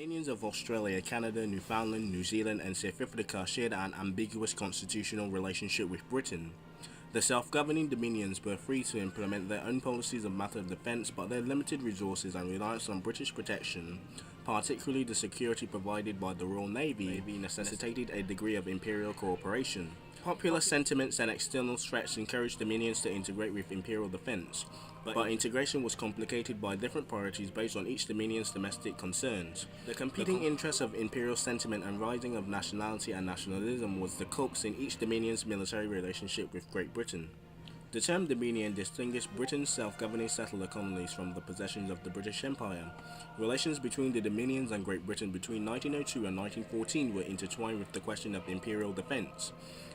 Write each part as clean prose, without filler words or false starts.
Dominions of Australia, Canada, Newfoundland, New Zealand, and South Africa shared an ambiguous constitutional relationship with Britain. The self-governing dominions were free to implement their own policies on matter of defence, but their limited resources and reliance on British protection, particularly the security provided by the Royal Navy, necessitated a degree of imperial cooperation. Popular sentiments and external threats encouraged dominions to integrate with imperial defence, but integration was complicated by different priorities based on each dominion's domestic concerns. The competing interests of imperial sentiment and rising of nationality and nationalism was the crux in each dominion's military relationship with Great Britain. The term dominion distinguished Britain's self-governing settler colonies from the possessions of the British Empire. Relations between the dominions and Great Britain between 1902 and 1914 were intertwined with the question of imperial defence.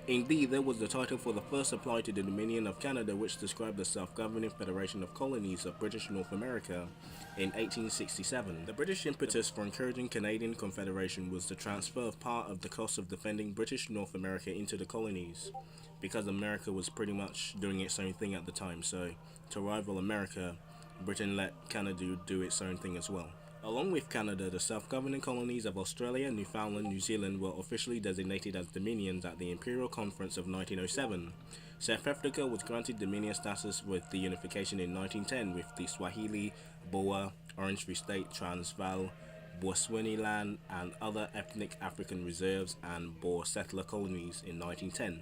Indeed, there was the title for the first applied to the Dominion of Canada, which described the self-governing federation of colonies of British North America in 1867. The British impetus for encouraging Canadian Confederation was the transfer of part of the cost of defending British North America into the colonies, because America was pretty much doing its own thing at the time, so to rival America, Britain let Canada do its own thing as well. Along with Canada, the self-governing colonies of Australia, Newfoundland, New Zealand were officially designated as dominions at the Imperial Conference of 1907. South Africa was granted dominion status with the unification in 1910 with the Swahili, Boer, Orange Free State, Transvaal, Botswaniland and other ethnic African reserves and Boer settler colonies in 1910.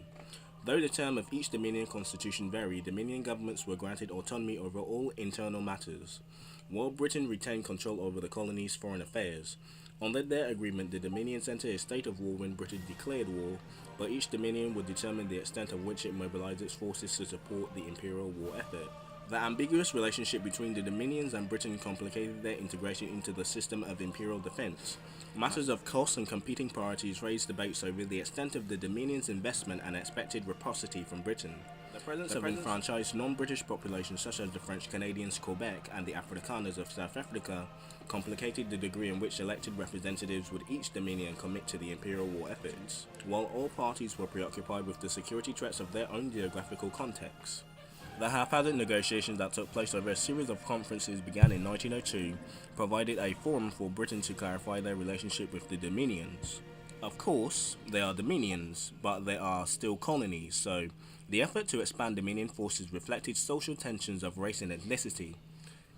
Though the term of each Dominion constitution varied, Dominion governments were granted autonomy over all internal matters, while Britain retained control over the colony's foreign affairs. Under their agreement, the Dominions entered a state of war when Britain declared war, but each Dominion would determine the extent of which it mobilized its forces to support the Imperial war effort. The ambiguous relationship between the Dominions and Britain complicated their integration into the system of imperial defence. Matters of cost and competing priorities raised debates over the extent of the Dominions' investment and expected reciprocity from Britain. The presence of enfranchised non-British populations such as the French Canadians Quebec and the Afrikaners of South Africa complicated the degree in which elected representatives would each Dominion commit to the imperial war efforts, while all parties were preoccupied with the security threats of their own geographical contexts. The haphazard negotiations that took place over a series of conferences began in 1902 provided a forum for Britain to clarify their relationship with the Dominions. Of course, they are Dominions, but they are still colonies, so the effort to expand Dominion forces reflected social tensions of race and ethnicity.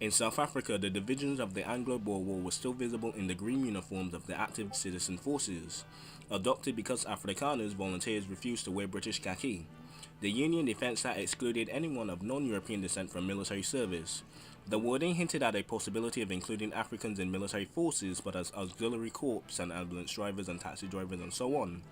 In South Africa, the divisions of the Anglo-Boer War were still visible in the green uniforms of the active citizen forces, adopted because Afrikaners volunteers refused to wear British khaki. The Union Defence Act excluded anyone of non-European descent from military service. The wording hinted at a possibility of including Africans in military forces, but as auxiliary corps and ambulance drivers and taxi drivers and so on.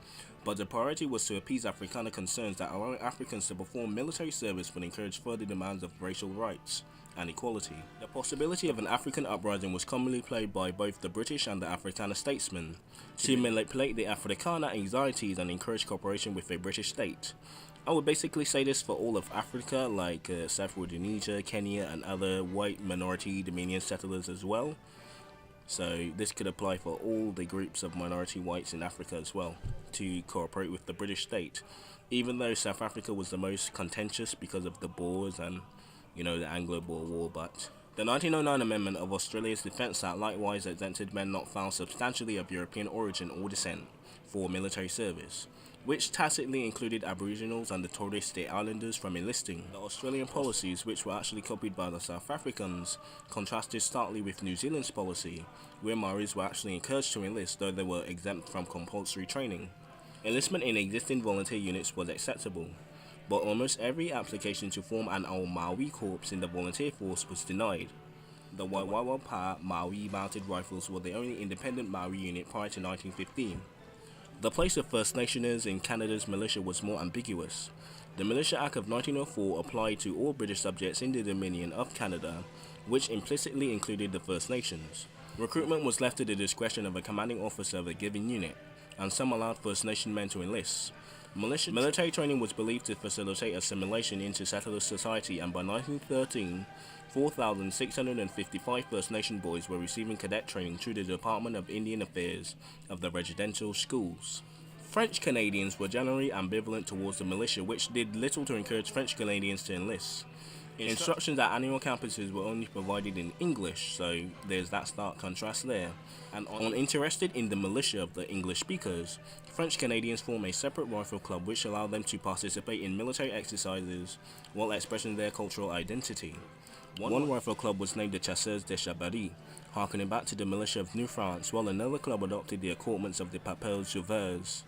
But the priority was to appease Afrikaner concerns that allowing Africans to perform military service would encourage further demands of racial rights and equality. The possibility of an African uprising was commonly played by both the British and the Afrikaner statesmen to manipulate the Afrikaner anxieties and encourage cooperation with a British state. I would basically say this for all of Africa, like South Rhodesia, Kenya, and other white minority Dominion settlers as well. So this could apply for all the groups of minority whites in Africa as well, to cooperate with the British state. Even though South Africa was the most contentious because of the Boers and, the Anglo-Boer War, but the 1909 Amendment of Australia's Defence Act likewise exempted men not found substantially of European origin or descent for military service, which tacitly included Aboriginals and the Torres Strait Islanders from enlisting. The Australian policies, which were actually copied by the South Africans, contrasted starkly with New Zealand's policy, where Maoris were actually encouraged to enlist, though they were exempt from compulsory training. Enlistment in existing volunteer units was acceptable, but almost every application to form an All-Maori Corps in the volunteer force was denied. The Waiwawa Pa Maori Mounted Rifles were the only independent Maori unit prior to 1915. The place of First Nationers in Canada's militia was more ambiguous. The Militia Act of 1904 applied to all British subjects in the Dominion of Canada, which implicitly included the First Nations. Recruitment was left to the discretion of a commanding officer of a given unit, and some allowed First Nation men to enlist. Military training was believed to facilitate assimilation into settler society, and by 1913, 4,655 First Nation boys were receiving cadet training through the Department of Indian Affairs of the residential schools. French Canadians were generally ambivalent towards the militia, which did little to encourage French Canadians to enlist. Instructions at annual campuses were only provided in English, so there's that stark contrast there. And uninterested in the militia of the English speakers, French Canadians form a separate rifle club which allowed them to participate in military exercises while expressing their cultural identity. One rifle club was named the Chasseurs de Chabari, harkening back to the militia of New France, while another club adopted the accoutrements of the Papels Sauveurs.